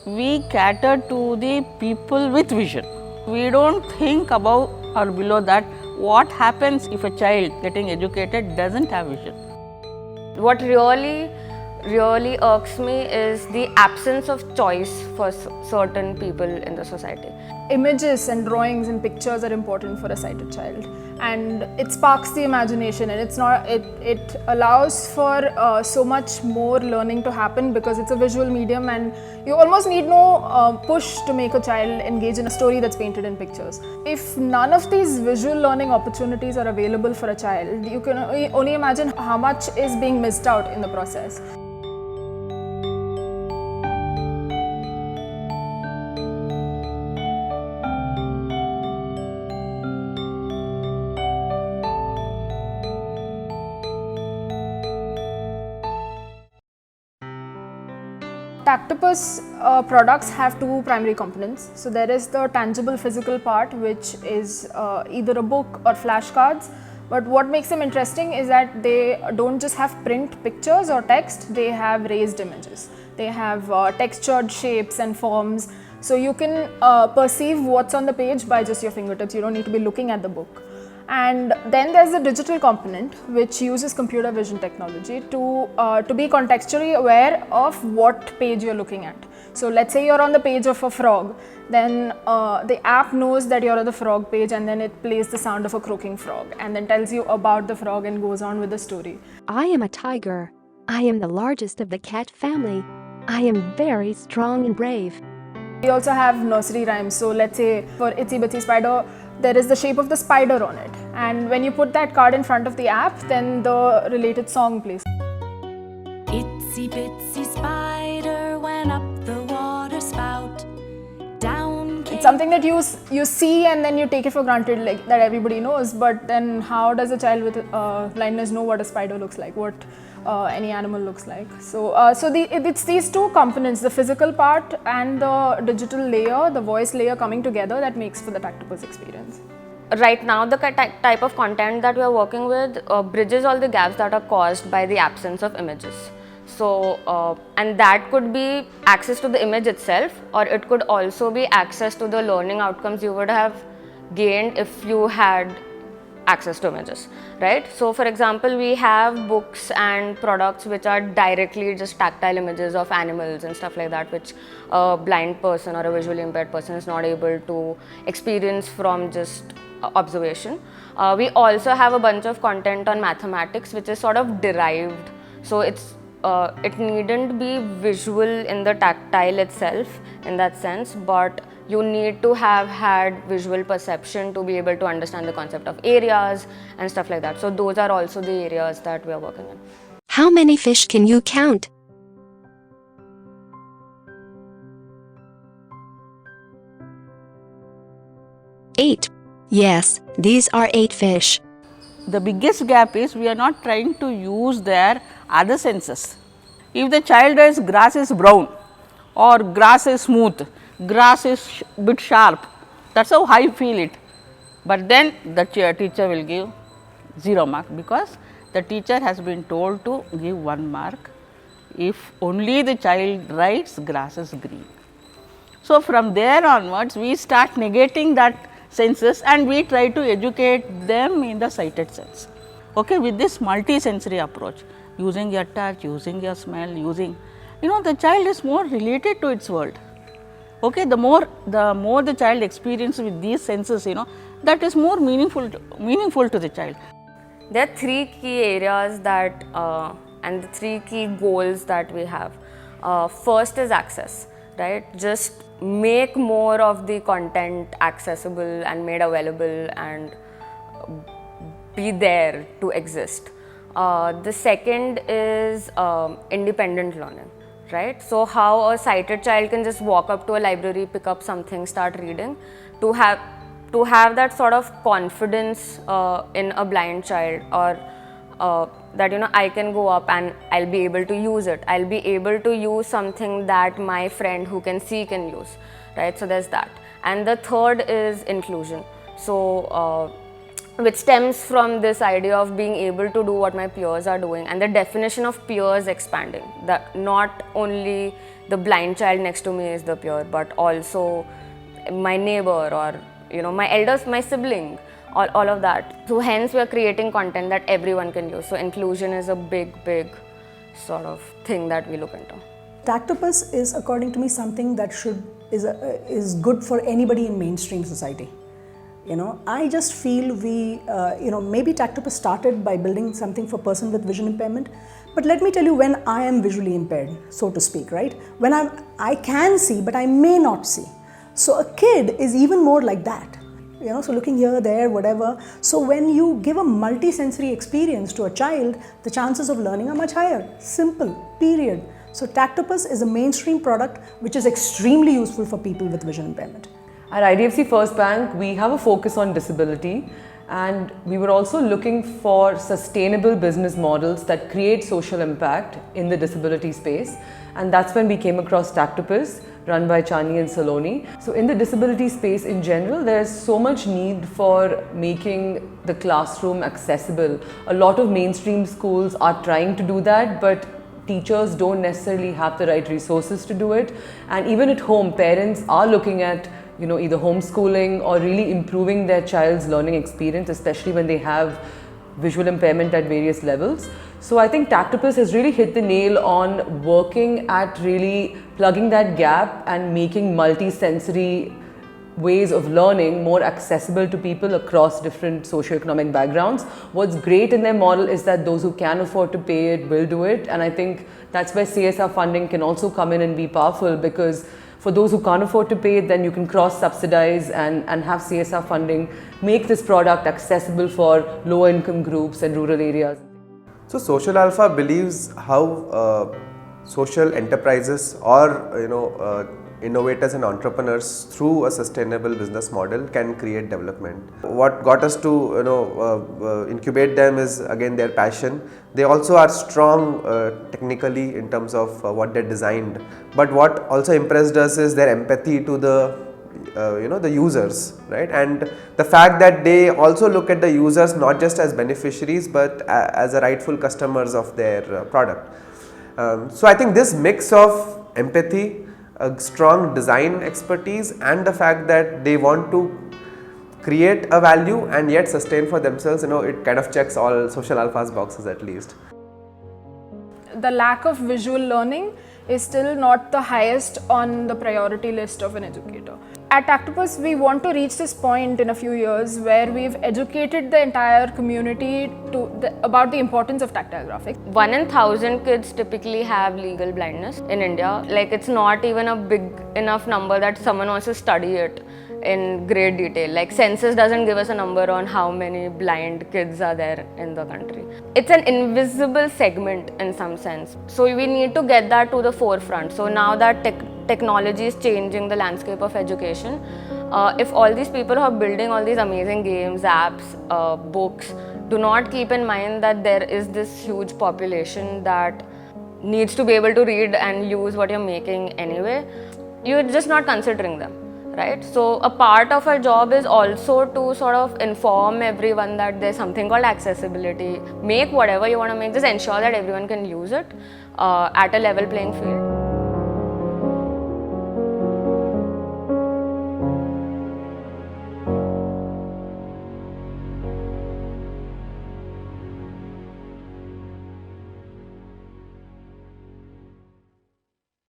We cater to the people with vision. We don't think above or below that what happens if a child getting educated doesn't have vision. What really irks me is the absence of choice for certain people in the society. Images and drawings and pictures are important for a sighted child, and it sparks the imagination, and it allows for so much more learning to happen because it's a visual medium, and you almost need no push to make a child engage in a story that's painted in pictures. If none of these visual learning opportunities are available for a child, you can only imagine how much is being missed out in the process. Tactopus products have two primary components. So there is the tangible physical part, which is either a book or flashcards. But what makes them interesting is that they don't just have print pictures or text, they have raised images. They have textured shapes and forms. So you can perceive what's on the page by just your fingertips. You don't need to be looking at the book. And then there's the digital component, which uses computer vision technology to be contextually aware of what page you're looking at. So let's say you're on the page of a frog, then the app knows that you're on the frog page, and then it plays the sound of a croaking frog and then tells you about the frog and goes on with the story. I am a tiger. I am the largest of the cat family. I am very strong and brave. We also have nursery rhymes. So let's say for Itsy Bitsy Spider, there is the shape of the spider on it, and when you put that card in front of the app, then the related song plays. Itsy bitsy spider went up the water spout. Down came... It's something that you see and then you take it for granted, like that everybody knows, but then how does a child with blindness know what a spider looks like, what any animal looks like? So, it's these two components, the physical part and the digital layer, the voice layer coming together, that makes for the Tactopus experience. Right now, the type of content that we are working with bridges all the gaps that are caused by the absence of images. So, and that could be access to the image itself, or it could also be access to the learning outcomes you would have gained if you had access to images, right? So for example, we have books and products which are directly just tactile images of animals and stuff like that, which a blind person or a visually impaired person is not able to experience from just observation. We also have a bunch of content on mathematics which is sort of derived, so it needn't be visual in the tactile itself in that sense, but you need to have had visual perception to be able to understand the concept of areas and stuff like that. So those are also the areas that we are working in. How many fish can you count? 8. Yes, these are 8 fish. The biggest gap is we are not trying to use their other senses. If the child is grass is brown or grass is smooth, grass is bit sharp, that's how I feel it. But then the teacher will give 0 mark, because the teacher has been told to give 1 mark if only the child writes grass is green. So from there onwards we start negating that senses and we try to educate them in the sighted sense. Okay, with this multi-sensory approach, using your touch, using your smell, using, the child is more related to its world. Okay, the more the child experiences with these senses, that is more meaningful to the child. There are 3 key areas that and the 3 key goals that we have. First is access, right? Just make more of the content accessible and made available and be there to exist. The second is independent learning, right? So how a sighted child can just walk up to a library, pick up something, start reading, to have that sort of confidence in a blind child, or that I can go up and I'll be able to use it. I'll be able to use something that my friend who can see can use, right? So there's that. And the third is inclusion. So which stems from this idea of being able to do what my peers are doing, and the definition of peers expanding, that not only the blind child next to me is the peer, but also my neighbor, or my elders, my sibling, all of that. So hence we are creating content that everyone can use. So inclusion is a big sort of thing that we look into. Tactopus is, according to me, something that is good for anybody in mainstream society. I just feel maybe Tactopus started by building something for person with vision impairment. But let me tell you, when I am visually impaired, so to speak, right? When I can see, but I may not see. So a kid is even more like that. So looking here, there, whatever. So when you give a multi-sensory experience to a child, the chances of learning are much higher. Simple, period. So Tactopus is a mainstream product which is extremely useful for people with vision impairment. At IDFC First Bank, we have a focus on disability, and we were also looking for sustainable business models that create social impact in the disability space, and that's when we came across Tactopus, run by Chani and Saloni. So in the disability space in general, there's so much need for making the classroom accessible. A lot of mainstream schools are trying to do that, but teachers don't necessarily have the right resources to do it. And even at home, parents are looking at either homeschooling or really improving their child's learning experience, especially when they have visual impairment at various levels. So I think Tactopus has really hit the nail on working at really plugging that gap and making multi-sensory ways of learning more accessible to people across different socioeconomic backgrounds. What's great in their model is that those who can afford to pay it will do it, and I think that's where CSR funding can also come in and be powerful, because for those who can't afford to pay it, then you can cross-subsidize and have CSR funding make this product accessible for lower income groups and rural areas. So Social Alpha believes how social enterprises or innovators and entrepreneurs through a sustainable business model can create development. What got us to incubate them is again their passion. They also are strong technically in terms of what they designed. But what also impressed us is their empathy to the users, right? And the fact that they also look at the users not just as beneficiaries but as the rightful customers of their product. So I think this mix of empathy, a strong design expertise, and the fact that they want to create a value and yet sustain for themselves, it kind of checks all Social Alpha's boxes at least. The lack of visual learning is still not the highest on the priority list of an educator. At Tactopus, we want to reach this point in a few years where we've educated the entire community about the importance of tactile graphics. 1 in 1,000 kids typically have legal blindness in India. Like, it's not even a big enough number that someone wants to study it in great detail. Like, census doesn't give us a number on how many blind kids are there in the country. It's an invisible segment in some sense. So we need to get that to the forefront. So now that technology is changing the landscape of education, if all these people who are building all these amazing games, apps, books, do not keep in mind that there is this huge population that needs to be able to read and use what you're making anyway, you're just not considering them. Right? So a part of our job is also to sort of inform everyone that there's something called accessibility. Make whatever you want to make, just ensure that everyone can use it at a level playing field.